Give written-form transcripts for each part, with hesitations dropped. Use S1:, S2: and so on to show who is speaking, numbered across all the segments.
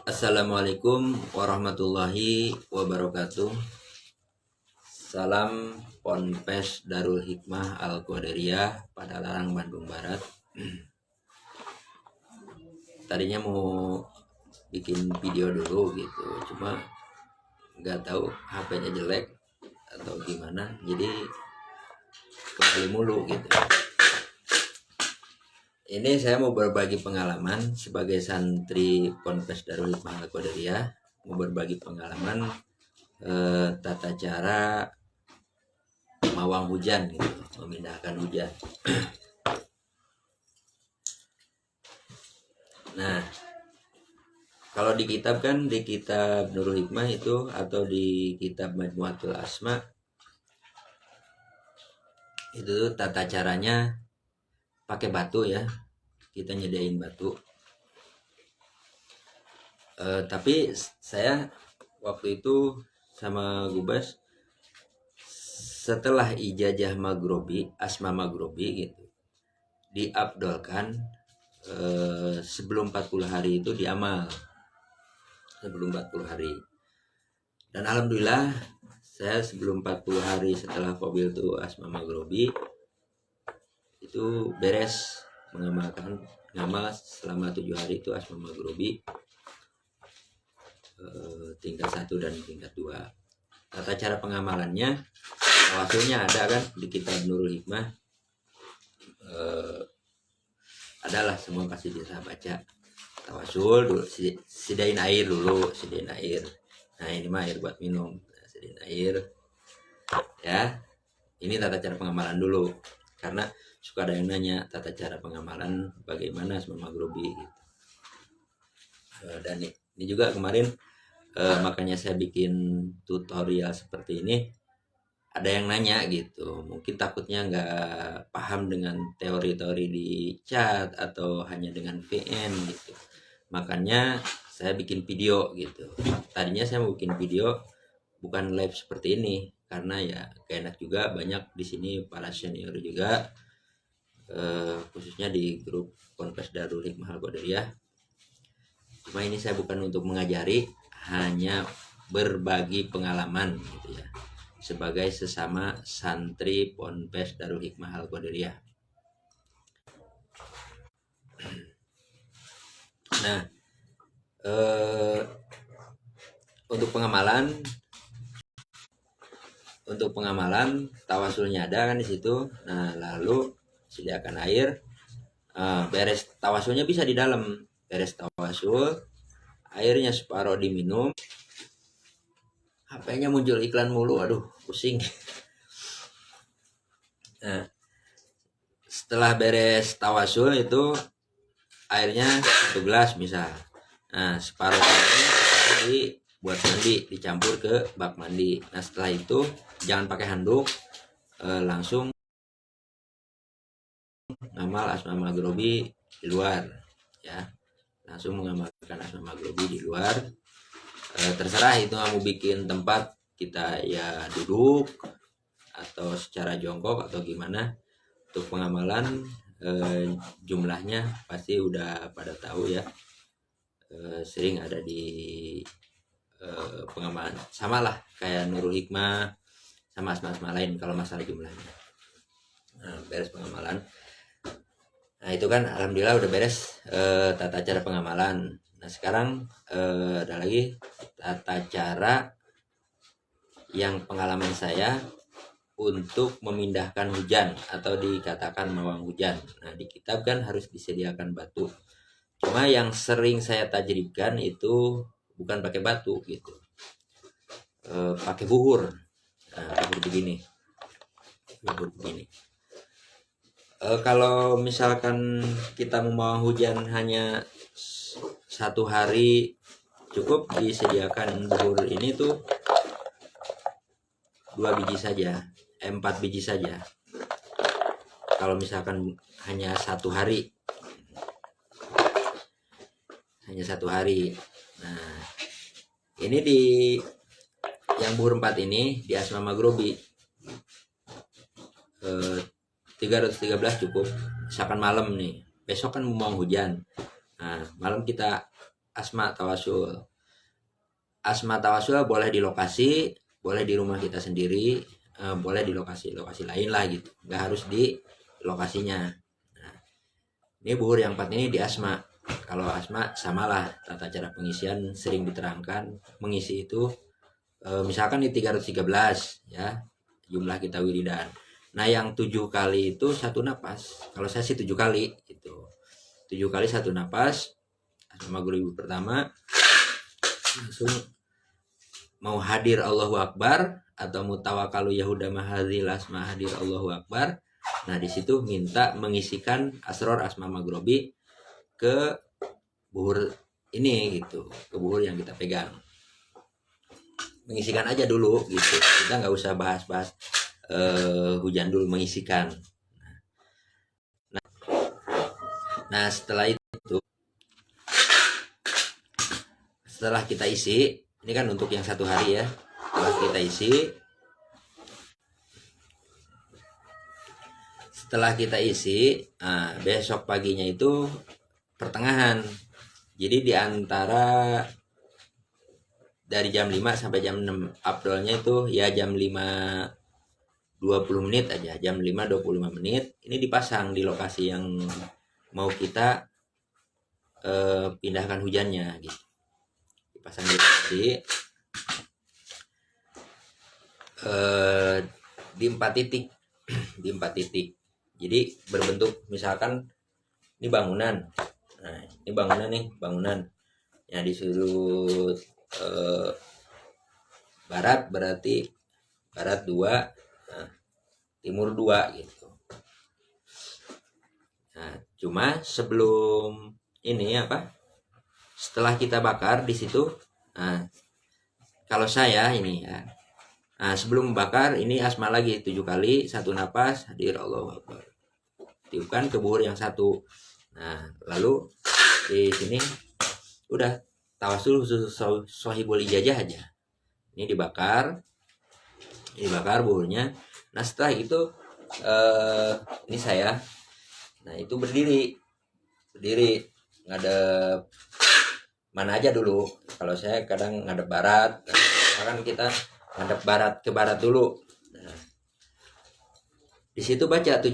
S1: Assalamualaikum warahmatullahi wabarakatuh. Salam Ponpes Darul Hikmah Al-Qadariyah Padalarang, Bandung Barat. Tadinya mau bikin video dulu gitu, cuma nggak tahu HP-nya jelek atau gimana, jadi kembali mulu gitu. Ini saya mau berbagi pengalaman sebagai santri Ponpes Darul Hikmah Al-Qadariyah, mau berbagi pengalaman tata cara mawang hujan gitu, memindahkan hujan. Nah, kalau di kitab kan, di kitab Nurul Hikmah itu atau di kitab Majmuatul Asma itu tata caranya pakai batu ya, kita nyediain batu. Tapi saya waktu itu sama Gubas setelah ijazah magrobi, asma magrobi gitu, diabdolkan sebelum 40 hari itu diamal, sebelum 40 hari. Dan alhamdulillah saya sebelum 40 hari setelah qabil itu asma magrobi itu beres mengamalkan, ngamal selama 7 hari itu asma magrobi tingkat 1 dan tingkat 2. Tata cara pengamalannya hasilnya ada kan di kitab Nurul Hikmah, adalah semua pasti bisa baca. Tawasul dulu, sediain air dulu, sediain air. Nah ini mah air buat minum, sediain air ya. Ini tata cara pengamalan dulu, karena suka ada yang nanya tata cara pengamalan bagaimana asma maghrobi gitu. Dan ini juga kemarin makanya saya bikin tutorial seperti ini. Ada yang nanya gitu, mungkin takutnya nggak paham dengan teori-teori di chat atau hanya dengan VN gitu. Makanya saya bikin video gitu. Tadinya saya mau bikin video bukan live seperti ini, karena ya gak enak juga, banyak di sini para senior juga, khususnya di grup Ponpes Darul Hikmah Al-Qadariyah. Cuma ini saya bukan untuk mengajari, hanya berbagi pengalaman gitu ya, sebagai sesama santri Ponpes Darul Hikmah Al-Qadariyah. Nah, untuk pengamalan tawasulnya ada kan di situ. Nah, lalu sediakan air, beres tawasulnya bisa di dalam, beres tawasul airnya separuh diminum. HP-nya muncul iklan mulu, aduh pusing. Nah, setelah beres tawasul itu airnya 1 gelas misal. Nah, separuh ini buat mandi, dicampur ke bak mandi. Nah, setelah itu jangan pakai handuk, langsung ngamal asma maghrobi di luar ya. Langsung mengamalkan asma maghrobi di luar. Terserah itu mau bikin tempat kita ya duduk atau secara jongkok atau gimana. Untuk pengamalan jumlahnya pasti udah pada tahu ya, sering ada di pengamalan, sama lah kayak Nurul Hikmah sama asma-asma lain kalau masalah jumlahnya. Nah, beres pengamalan, nah itu kan alhamdulillah udah beres tata cara pengamalan. Nah sekarang ada lagi tata cara yang pengalaman saya untuk memindahkan hujan atau dikatakan mawang hujan. Nah di kitab kan harus disediakan batu, cuma yang sering saya tajribkan itu bukan pakai batu gitu, pakai buhur. Nah, buhur begini. Kalau misalkan kita mau hujan hanya 1 hari, cukup disediakan buhur ini tuh 2 biji saja, 4 biji saja. Kalau misalkan hanya 1 hari, Nah ini di yang buhur 4 ini di asma maghrobi 313 cukup. Misalkan malam nih, besok kan mau hujan, nah malam kita asma tawasul. Asma tawasul boleh di lokasi, boleh di rumah kita sendiri, boleh di lokasi lain lah gitu, nggak harus di lokasinya. Nah, ini buhur yang 4 ini di asma. Kalau asma samalah, tata cara pengisian sering diterangkan. Mengisi itu misalkan di 313 ya, jumlah kita wiridan. Nah yang 7 kali itu 1 napas. Kalau saya sih 7 kali gitu. 7 kali 1 napas. Asma maghrib pertama langsung mau hadir Allahu Akbar atau mutawakalu Yahuda mahadzil asma hadir Allahu Akbar. Nah di situ minta mengisikan asror asma maghribi ke buhur ini gitu, ke buhur yang kita pegang. Mengisikan aja dulu gitu, kita nggak usah bahas-bahas hujan dulu, mengisikan. Nah setelah itu, setelah kita isi, ini kan untuk yang 1 hari ya, setelah kita isi, nah, besok paginya itu pertengahan. Jadi di antara dari jam 5 sampai jam 6, afdolnya itu ya jam 5.20 menit aja, jam 5.25 menit ini dipasang di lokasi yang mau kita pindahkan hujannya gitu. Dipasang di lokasi di 4 titik di 4 titik. Jadi berbentuk misalkan ini bangunan. Nah, ini bangunan yang di sudut barat berarti barat 2, nah, timur 2 gitu. Nah, cuma sebelum ini setelah kita bakar di situ, nah, kalau saya ini ya, nah sebelum bakar ini asma lagi 7 kali 1 napas hadir Allahu Akbar, tiupkan ke buhur yang 1. Nah lalu di sini udah tawasul khusus sohibul ijazah aja, ini dibakar buhurnya. Nah setelah itu ini saya, nah itu berdiri ngadep mana aja dulu. Kalau saya kadang ngadep barat, kan kita ngadep barat ke barat dulu. Nah, di situ baca 7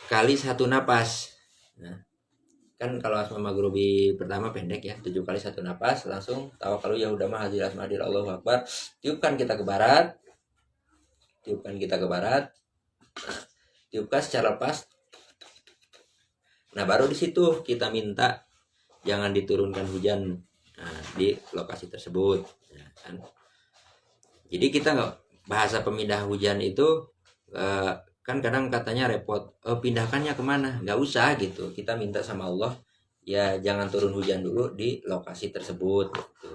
S1: kali 1 napas. Nah, kan kalau asma maghribi pertama pendek ya, 7 kali 1 napas langsung tawakkalu ya udah mah hadir asma hadir Allahu Akbar. Tiupkan kita ke barat. Nah, tiupkan secara pas. Nah, baru di situ kita minta jangan diturunkan hujan di lokasi tersebut ya, kan. Jadi kita nggak, bahasa pemindah hujan itu kan kadang katanya repot, pindahkannya kemana, nggak usah gitu, kita minta sama Allah ya jangan turun hujan dulu di lokasi tersebut gitu.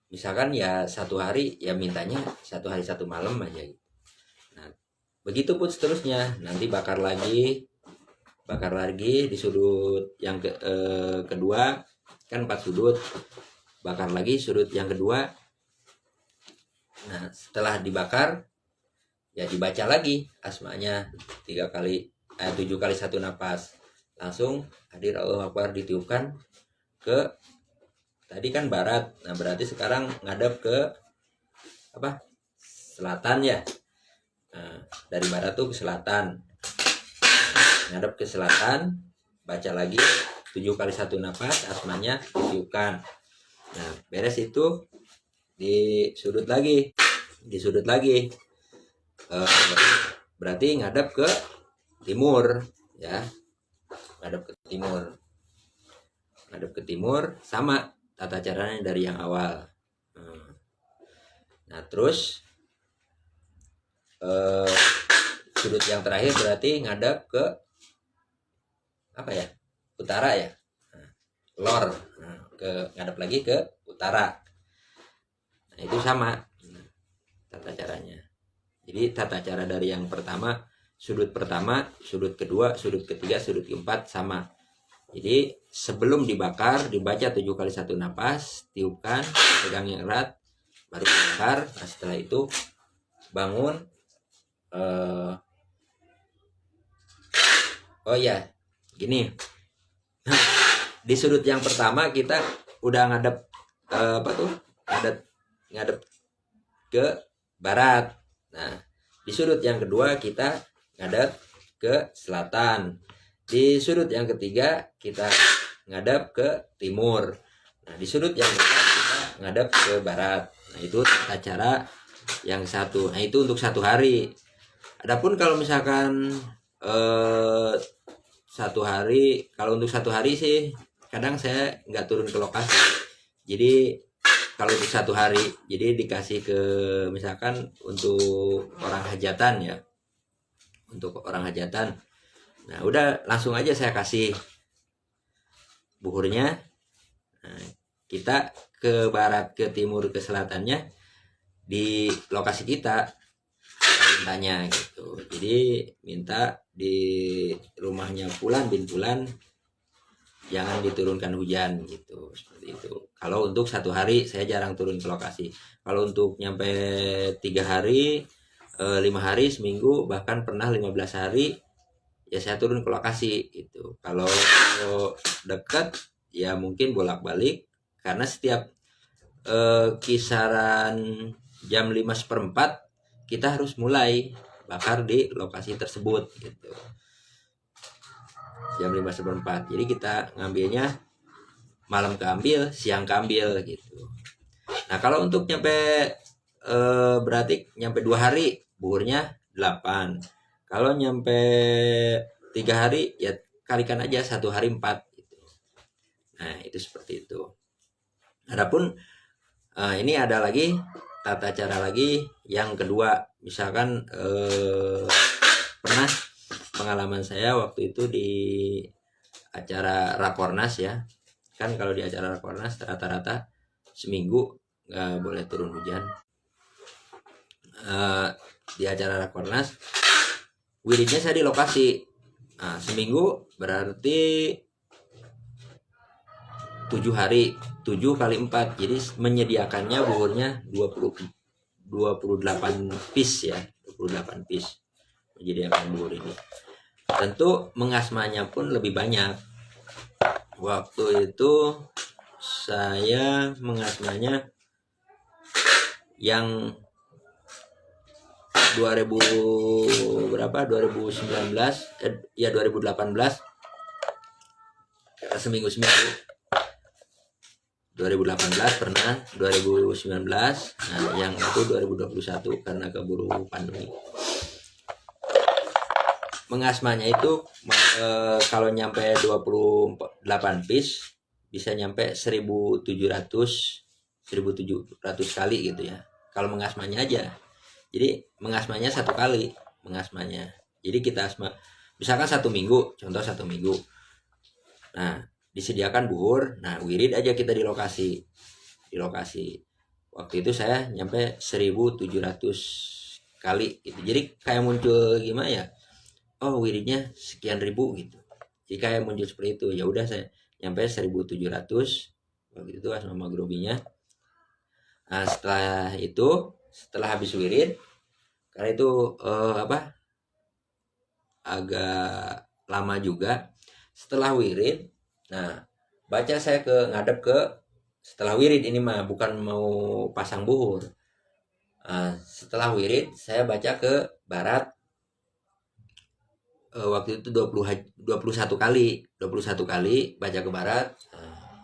S1: Misalkan ya 1 hari ya mintanya 1 hari 1 malam aja gitu. Nah begitu pun seterusnya, nanti bakar lagi di sudut yang kedua, kan 4 sudut, bakar lagi sudut yang kedua. Nah setelah dibakar ya dibaca lagi asmanya 7 kali 1 napas, langsung hadir Allahu Akbar, ditiupkan ke tadi kan barat. Nah berarti sekarang ngadep ke selatan ya. Nah, dari barat tuh ke selatan, ngadep ke selatan, baca lagi 7 kali 1 napas, asmanya ditiupkan. Nah beres itu di sudut lagi berarti ngadep ke timur ya, ngadep ke timur sama tata caranya dari yang awal. Nah terus sudut yang terakhir berarti ngadep ke utara ya, lor, ngadep lagi ke utara. Nah itu sama tata caranya. Jadi tata cara dari yang pertama, sudut kedua, sudut ketiga, sudut keempat sama. Jadi sebelum dibakar dibaca 7 kali 1 napas, tiupkan, pegang yang erat, baru dibakar. Nah setelah itu bangun. Oh ya, gini. di sudut yang pertama kita udah ngadep ngadep ke barat. Nah, di sudut yang kedua kita ngadep ke selatan. Di sudut yang ketiga kita ngadep ke timur. Nah, di sudut yang keempat kita ngadep ke barat. Nah, itu tata cara yang satu. Nah, itu untuk satu hari. Adapun kalau misalkan satu hari, kalau untuk satu hari sih kadang saya nggak turun ke lokasi. Jadi kalau untuk satu hari, jadi dikasih ke misalkan untuk orang hajatan ya, untuk orang hajatan. Nah, udah langsung aja saya kasih buhurnya. Nah, kita ke barat, ke timur, ke selatannya di lokasi kita mintanya gitu. Jadi minta di rumahnya Fulan bin Fulan jangan diturunkan hujan gitu, seperti itu. Kalau untuk satu hari saya jarang turun ke lokasi. Kalau untuk nyampe 3 hari, 5 hari, seminggu, bahkan pernah 15 hari ya saya turun ke lokasi gitu. Kalau dekat ya mungkin bolak-balik, karena setiap kisaran jam 5:04 kita harus mulai bakar di lokasi tersebut gitu. Jam 5:04. Jadi kita ngambilnya malam keambil, siang keambil gitu. Nah, kalau untuk nyampe berarti nyampe 2 hari buhurnya 8. Kalau nyampe 3 hari ya kalikan aja 1 hari 4 gitu. Nah, itu seperti itu. Adapun ini ada lagi tata cara lagi yang kedua. Misalkan pernah pengalaman saya waktu itu di acara Rakornas ya. Kan kalau di acara Rakornas rata-rata seminggu nggak boleh turun hujan. Di acara Rakornas wiridnya saya di lokasi. Nah, seminggu berarti 7 hari, 7 kali 4. Jadi menyediakannya buhurnya 28 piece ya, 28 piece menyediakan buhur ini. Tentu mengasmanya pun lebih banyak. Waktu itu saya mengasmanya yang 2019 ya 2018 seminggu 2018 pernah, 2019, nah yang itu 2021 karena keburu pandemi. Mengasmanya itu kalau nyampe 28 piece bisa nyampe 1700 kali gitu ya. Kalau mengasmanya aja. Jadi mengasmanya satu kali, mengasmanya. Jadi kita asma misalkan 1 minggu, contoh 1 minggu. Nah, disediakan buhur, nah wirid aja kita di lokasi. Di lokasi. Waktu itu saya nyampe 1700 kali gitu. Jadi kayak muncul gimana ya? Oh, wiridnya sekian ribu gitu. Jadi kayak muncul seperti itu. Ya udah saya nyampe 1700 waktu itu asma maghrobinya. Nah, setelah habis wirid, karena itu agak lama juga. Setelah wirid, nah baca saya ngadep ke setelah wirid ini mah bukan mau pasang buhur. Nah, setelah wirid saya baca ke barat. Waktu itu 21 kali baca ke barat.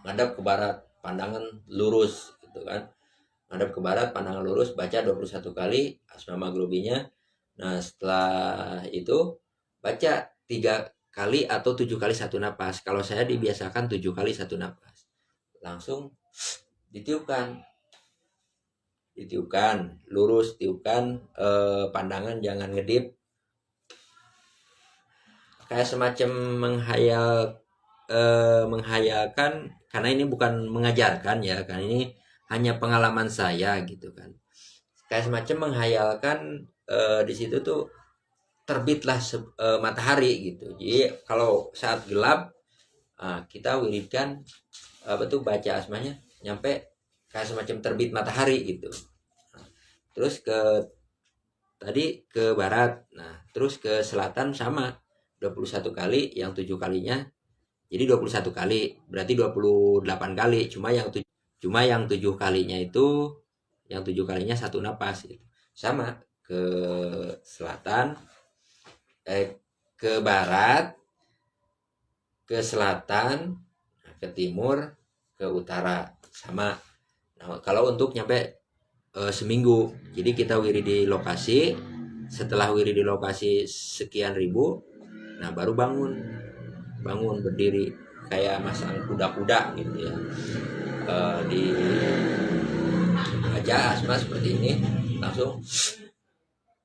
S1: Ngadep ke barat, pandangan lurus gitu kan. Ngadep ke barat, pandangan lurus, baca 21 kali asma maghrobinya. Nah, setelah itu baca 3 kali atau 7 kali satu napas. Kalau saya dibiasakan 7 kali satu napas. Langsung ditiupkan, lurus, tiupkan, pandangan jangan ngedip. Kayak semacam menghayalkan, karena ini bukan mengajarkan ya, karena ini hanya pengalaman saya gitu kan. Kayak semacam menghayalkan di situ tuh terbitlah matahari gitu. Jadi kalau saat gelap kita wiridkan baca asmanya nyampe kayak semacam terbit matahari gitu. Terus tadi ke barat, nah terus ke selatan sama 21 kali, yang 7 kalinya Jadi 21 kali, berarti 28 kali. Cuma yang 7 kalinya itu, yang 7 kalinya satu napas gitu. Sama ke selatan, ke barat, ke selatan, ke timur, ke utara, sama. Nah, kalau untuk nyampe seminggu, jadi kita wiri di lokasi, setelah wiri di lokasi sekian ribu, nah baru bangun berdiri kayak masang kuda-kuda gitu ya. Di aja asma seperti ini, langsung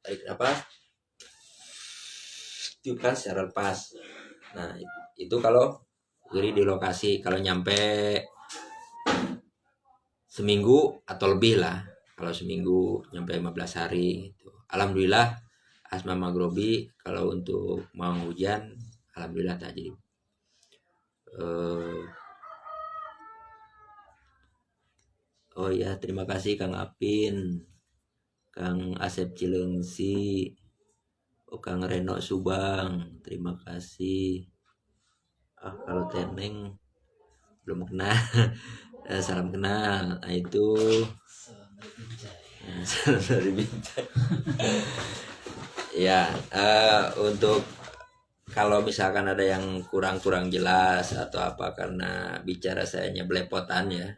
S1: tarik nafas, tiupkan secara lepas. Nah itu kalau wiri di lokasi. Kalau nyampe seminggu atau lebih lah, kalau seminggu nyampe 15 hari gitu. Alhamdulillah asma magrobi kalau untuk mau hujan alhamdulillah tak jadi. Oh ya, terima kasih Kang Apin, Kang Asep Cilengsi, Kang Reno Subang, terima kasih. Kalau Teneng belum kenal. Salam kenal. Nah, itu salam dari Binjai. Ya, untuk kalau misalkan ada yang kurang jelas atau apa karena bicara sayanya belepotan ya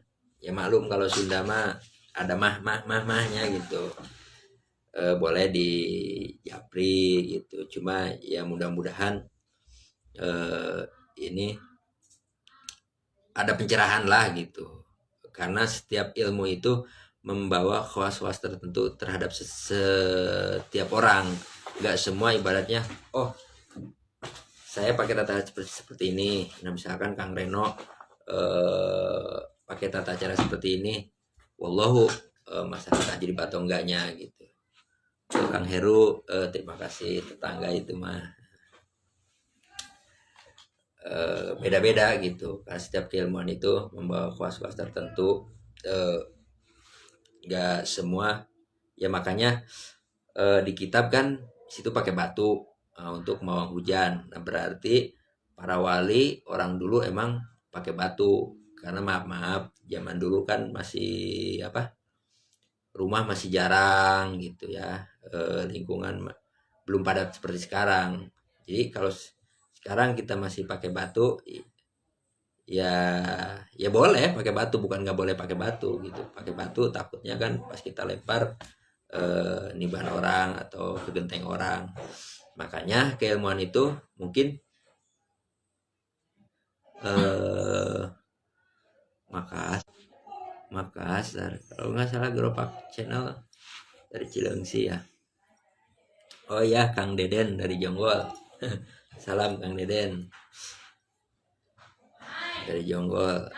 S1: maklum, kalau Sunda mah ada mahnya gitu. Boleh di japri gitu. Cuma ya mudah-mudahan ini ada pencerahan lah gitu. Karena setiap ilmu itu membawa khawas-khawas tertentu terhadap setiap orang. Nggak semua ibaratnya, oh saya pakai tata seperti ini. Nah misalkan Kang Reno pakai tata cara seperti ini, wallahu masalah jadi atau enggaknya gitu. Kang Heru terima kasih, tetangga itu mah beda-beda gitu. Karena setiap keilmuan itu membawa kuas-kuas tertentu, nggak semua ya. Makanya di kitab kan situ pakai batu untuk mawang hujan. Nah berarti para wali orang dulu emang pakai batu, karena maaf zaman dulu kan masih rumah masih jarang gitu ya, lingkungan belum padat seperti sekarang. Jadi kalau sekarang kita masih pakai batu, ya boleh pakai batu, bukan nggak boleh pakai batu gitu. Pakai batu takutnya kan pas kita lempar niban orang atau ke genteng orang. Makanya keilmuan itu mungkin Makassar kalau nggak salah, Geropak Channel dari Cilengsi ya. Oh ya, Kang Deden dari Jonggol. Salam Kang Deden dari Jonggol.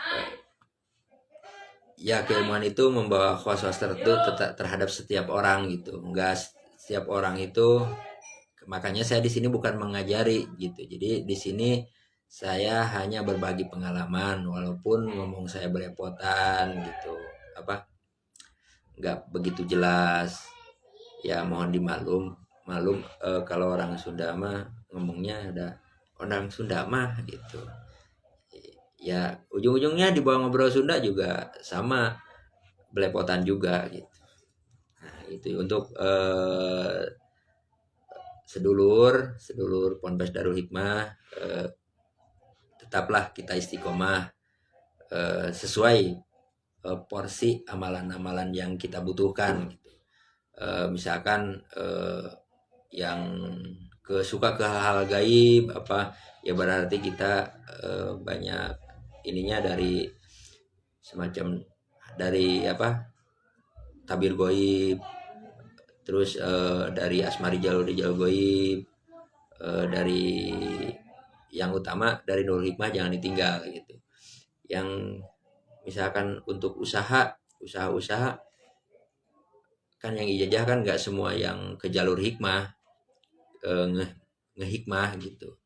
S1: Ya keilmuan itu membawa khusus tertentu terhadap setiap orang gitu. Enggak setiap orang itu. Makanya saya di sini bukan mengajari gitu. Jadi di sini saya hanya berbagi pengalaman, walaupun ngomong saya berepotan gitu, nggak begitu jelas. Ya mohon dimaklum, kalau orang Sunda mah ngomongnya ada orang Sunda mah gitu. Ya ujung-ujungnya dibawa ngobrol Sunda juga sama belepotan juga gitu. Nah itu untuk sedulur Ponpes Darul Hikmah, tetaplah kita istiqomah sesuai porsi amalan-amalan yang kita butuhkan gitu. Misalkan yang suka ke hal-hal gaib ya berarti kita banyak ininya dari semacam dari tabir goib, terus dari asmari jalur goib, dari yang utama dari Nurul Hikmah jangan ditinggal gitu. Yang misalkan untuk usaha kan yang ijazah kan nggak semua yang ke jalur hikmah ngehikmah gitu.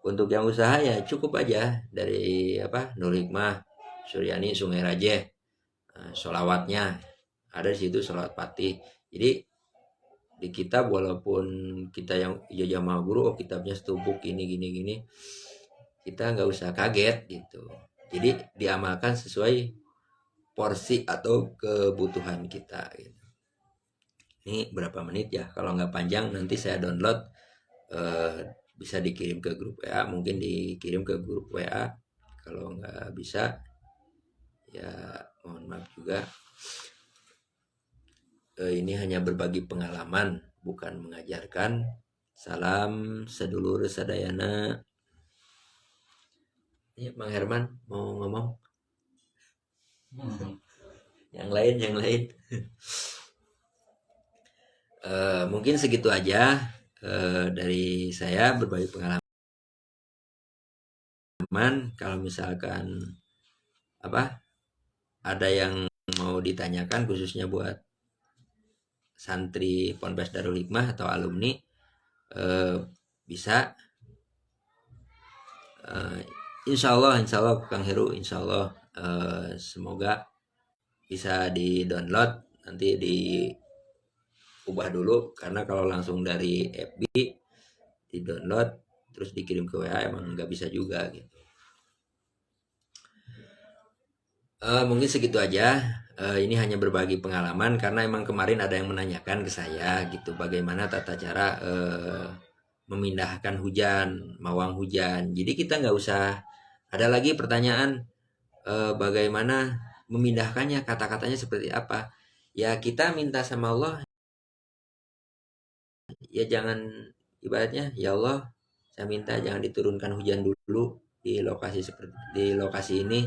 S1: Untuk yang usaha ya cukup aja dari Nurul Hikmah Suryani Sungai Raja, sholawatnya ada di situ, sholawat Fatih. Jadi di kitab walaupun kita yang ijazah maha guru, kitabnya setumpuk gini kita nggak usah kaget gitu. Jadi diamalkan sesuai porsi atau kebutuhan kita gitu. Ini berapa menit ya? Kalau nggak panjang nanti saya download, bisa dikirim ke grup WA, mungkin dikirim ke grup WA. Kalau nggak bisa ya mohon maaf juga. Ini hanya berbagi pengalaman, bukan mengajarkan. Salam sedulur sadayana. Ini Bang Herman mau ngomong? Yang lain. Mungkin segitu aja dari saya berbagi pengalaman. Kalau misalkan ada yang mau ditanyakan khususnya buat santri Ponpes Darul Hikmah atau alumni, bisa. Insya Allah Kang Heru, insya Allah semoga bisa di download, nanti diubah dulu, karena kalau langsung dari FB di download terus dikirim ke WA emang nggak bisa juga gitu. Mungkin segitu aja. Ini hanya berbagi pengalaman karena emang kemarin ada yang menanyakan ke saya gitu, bagaimana tata cara memindahkan hujan, mawang hujan. Jadi kita nggak usah ada lagi pertanyaan bagaimana memindahkannya, kata-katanya seperti apa. Ya kita minta sama Allah, ya jangan, ibaratnya ya Allah saya minta jangan diturunkan hujan dulu di lokasi seperti di lokasi ini.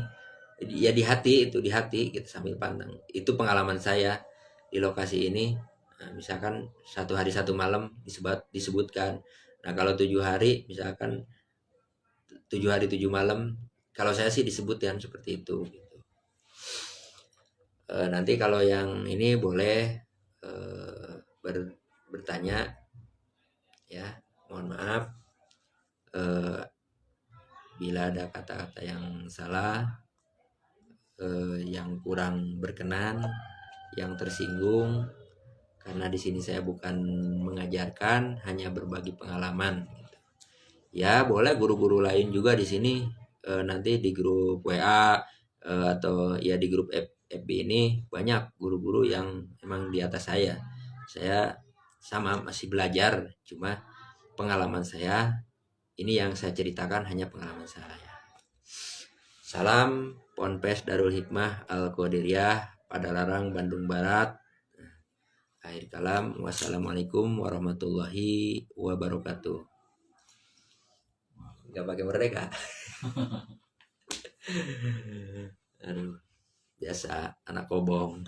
S1: Ya di hati itu, di hati kita sambil pandang. Itu pengalaman saya di lokasi ini. Nah, misalkan 1 hari 1 malam disebutkan. Nah kalau 7 hari, misalkan 7 hari 7 malam, kalau saya sih disebutkan seperti itu gitu. Nanti kalau yang ini boleh bertanya ya, mohon maaf bila ada kata-kata yang salah, yang kurang berkenan, yang tersinggung, karena di sini saya bukan mengajarkan, hanya berbagi pengalaman gitu. Ya boleh guru-guru lain juga di sini, nanti di grup WA atau ya di grup FB ini banyak guru-guru yang emang di atas saya sama masih belajar, cuma pengalaman saya ini yang saya ceritakan hanya pengalaman saya. Salam Ponpes Darul Hikmah Al-Qadiriyah, Padalarang, Bandung Barat. Akhir kalam, wassalamualaikum warahmatullahi wabarakatuh. Gak pakai merdeka. Aduh, biasa anak kobong.